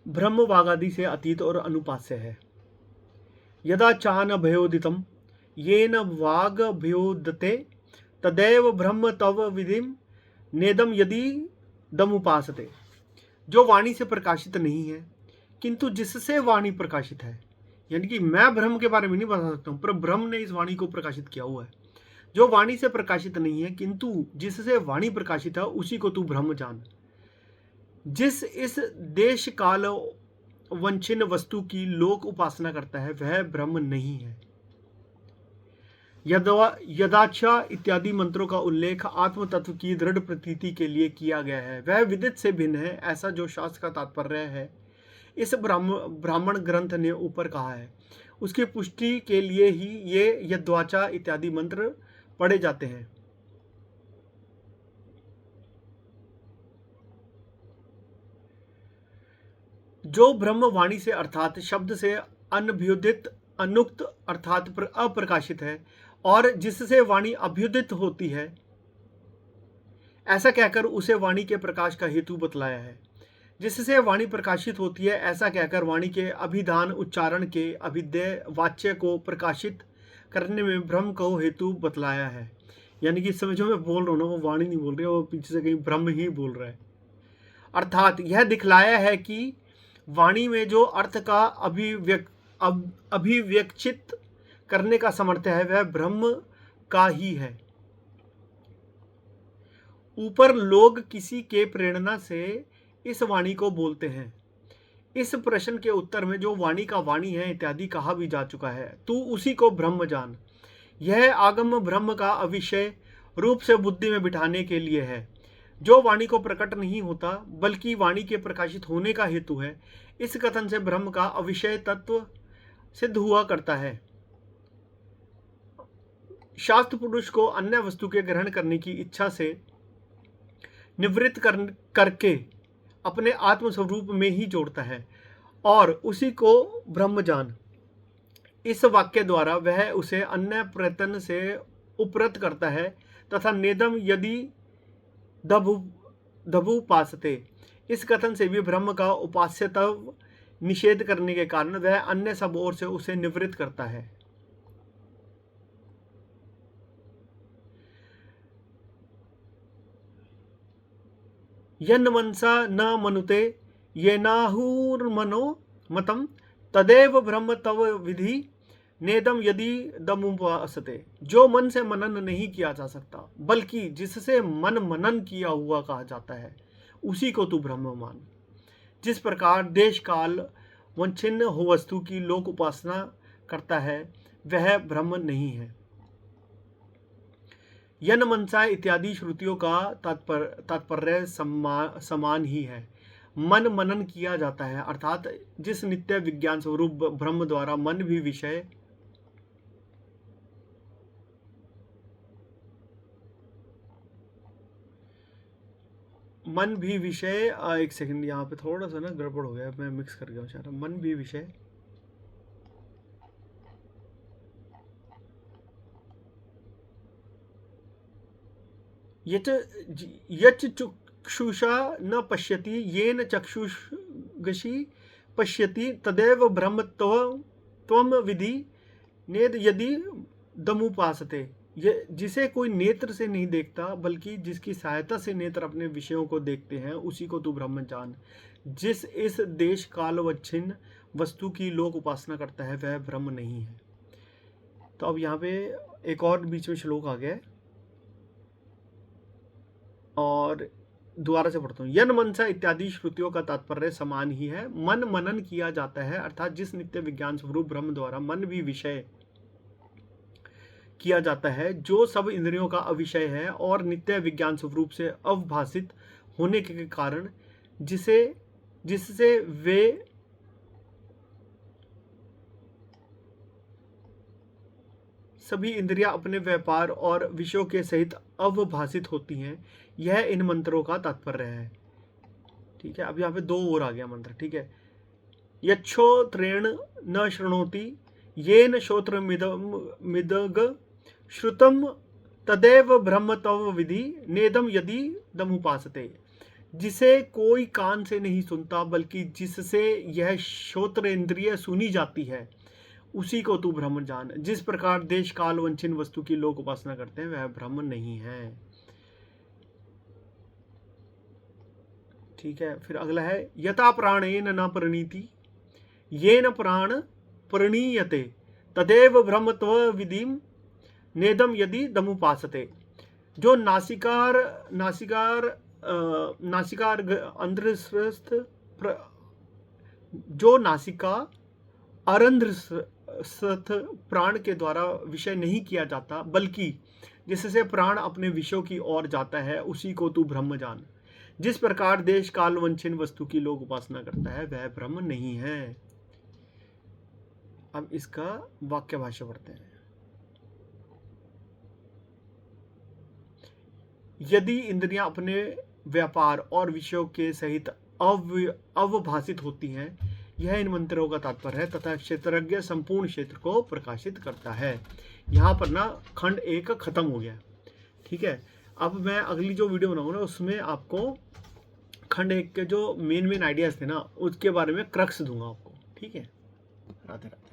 ब्रह्म वागादि से अतीत और अनुपास्य है। यदा चान भयोदितम येन वागभ्योदते तदैव ब्रह्म तव विधिम नेदम यदि दमुपासते। जो वाणी से प्रकाशित नहीं है किंतु जिससे वाणी प्रकाशित है, यानी कि मैं ब्रह्म के बारे में नहीं बता सकता हूं, पर ब्रह्म ने इस वाणी को प्रकाशित किया हुआ है। जो वाणी से प्रकाशित नहीं है किंतु जिससे वाणी प्रकाशित है, उसी को तू ब्रह्म जान। जिस इस देश काल वंचिन वस्तु की लोक उपासना करता है वह ब्रह्म नहीं है। यदाचा इत्यादि मंत्रों का उल्लेख आत्म तत्व की दृढ़ प्रतीति के लिए किया गया है, वह विदित से भिन्न है, ऐसा जो शास्त्र का तात्पर्य है इस ब्राह्मण ग्रंथ ने ऊपर कहा है, उसकी पुष्टि के लिए ही ये यद्वाचा इत्यादि मंत्र पढ़े जाते हैं। जो ब्रह्म वाणी से अर्थात शब्द से अनभ्युदित अनुक्त अर्थात अप्रकाशित है और जिससे वाणी अभ्युदित होती है, ऐसा कहकर उसे वाणी के प्रकाश का हेतु बतलाया है। जिससे वाणी प्रकाशित होती है, ऐसा कहकर वाणी के अभिधान उच्चारण के अभिधेय वाच्य को प्रकाशित करने में ब्रह्म को हेतु बतलाया है। यानी कि समझो मैं बोल रहा हूँ ना, वो वाणी नहीं बोल रही, वो पीछे से कहीं ब्रह्म ही बोल रहा है। अर्थात यह दिखलाया है कि वाणी में जो अर्थ का अभिव्यक्चित करने का सामर्थ्य है वह ब्रह्म का ही है। ऊपर लोग किसी के प्रेरणा से इस वाणी को बोलते हैं। इस प्रश्न के उत्तर में जो वाणी का वाणी है इत्यादि कहा भी जा चुका है, तू उसी को ब्रह्म जान। यह आगम ब्रह्म का अविषय रूप से बुद्धि में बिठाने के लिए है, जो वाणी को प्रकट नहीं होता बल्कि वाणी के प्रकाशित होने का हेतु है। इस कथन से ब्रह्म का अविषय तत्व सिद्ध हुआ करता है। शास्त्र पुरुष को अन्य वस्तु के ग्रहण करने की इच्छा से निवृत्त करके अपने आत्म स्वरूप में ही जोड़ता है और उसी को ब्रह्म जान। इस वाक्य द्वारा वह उसे अन्य प्रयत्न से उपरत करता है तथा नेदम यदि दभु पासते, इस कथन से भी ब्रह्म का उपास्यत्व निषेध करने के कारण वह अन्य सब ओर से उसे निवृत्त करता है। यन मनसा न मनुते येनाहुर्मनो मतम तदेव ब्रह्म तव विधि नेदम यदि दमुपासते। जो मन से मनन नहीं किया जा सकता बल्कि जिससे मन मनन किया हुआ कहा जाता है, उसी को तू ब्रह्म मान। जिस प्रकार देश काल वंचिन्न हो वस्तु की लोक उपासना करता है वह ब्रह्म नहीं है। यन मनसा इत्यादि श्रुतियों का तात्पर्य समान ही है। मन मनन किया जाता है अर्थात जिस नित्य विज्ञान स्वरूप ब्रह्म द्वारा मन भी विषय एक सेकंड, यहाँ पे थोड़ा सा ना गड़बड़ हो गया, मैं मिक्स कर गया शायद। मन भी विषय यच चक्षुषा न पश्यति येन चक्षुषी पश्यति तदेव ब्रह्म त्वम विधि नेद यदि दमुपासते। जिसे कोई नेत्र से नहीं देखता बल्कि जिसकी सहायता से नेत्र अपने विषयों को देखते हैं, उसी को तू ब्रह्म जान। जिस इस देश कालवच्छिन्न वस्तु की लोक उपासना करता है वह ब्रह्म नहीं है। तो अब यहाँ पे एक और बीच में श्लोक आ गया है और दोबारा से पढ़ता हूँ। यन मनसा इत्यादि श्रुतियों का तात्पर्य समान ही है। मन मनन किया जाता है अर्थात जिस नित्य विज्ञान स्वरूप ब्रह्म द्वारा मन भी विषय किया जाता है, जो सब इंद्रियों का अविषय है और नित्य विज्ञान स्वरूप से अवभाषित होने के कारण जिससे वे सभी इंद्रियां अपने व्यापार और विषयों के सहित अवभाषित होती हैं। यह इन मंत्रों का तात्पर्य है। ठीक है, अब यहाँ पे दो और आ गया मंत्र। ठीक है, यच्छोत्रेण न शृणोति येन श्रोत्र मिदग श्रुतम तदेव ब्रह्म तव विधि नेदम यदि दमुपासते। जिसे कोई कान से नहीं सुनता बल्कि जिससे यह श्रोत्रेंद्रिय सुनी जाती है, उसी को तू ब्रह्म जान। जिस प्रकार देश काल वंचिन वस्तु की लोग उपासना करते हैं वह ब्रह्म नहीं है। ठीक है, फिर अगला है यथा प्राणेन न प्रणीति येन प्राण प्रणीयते तदेव ब्रह्मत्व विधिम नेदम यदि दमुपासते। जो नासिकार अंध्रस्थ जो नासिका अरंध्रस्थ प्राण के द्वारा विषय नहीं किया जाता बल्कि जिससे प्राण अपने विषयों की ओर जाता है, उसी को तू ब्रह्म जान। जिस प्रकार देश काल वंचिन वस्तु की लोग उपासना करता है वह ब्रह्म नहीं है। अब इसका वाक्य भाष्य पढ़ते हैं। यदि इंद्रियां अपने व्यापार और विषयों के सहित अवभाषित होती हैं, यह इन मंत्रों का तात्पर्य है, तथा क्षेत्रज्ञ संपूर्ण क्षेत्र को प्रकाशित करता है। यहाँ पर ना खंड 1 खत्म हो गया। ठीक है, अब मैं अगली जो वीडियो बनाऊंगा ना उसमें आपको खंड 1 के जो मेन आइडियाज थे ना उसके बारे में क्रक्स दूंगा आपको। ठीक है, राधे राधे।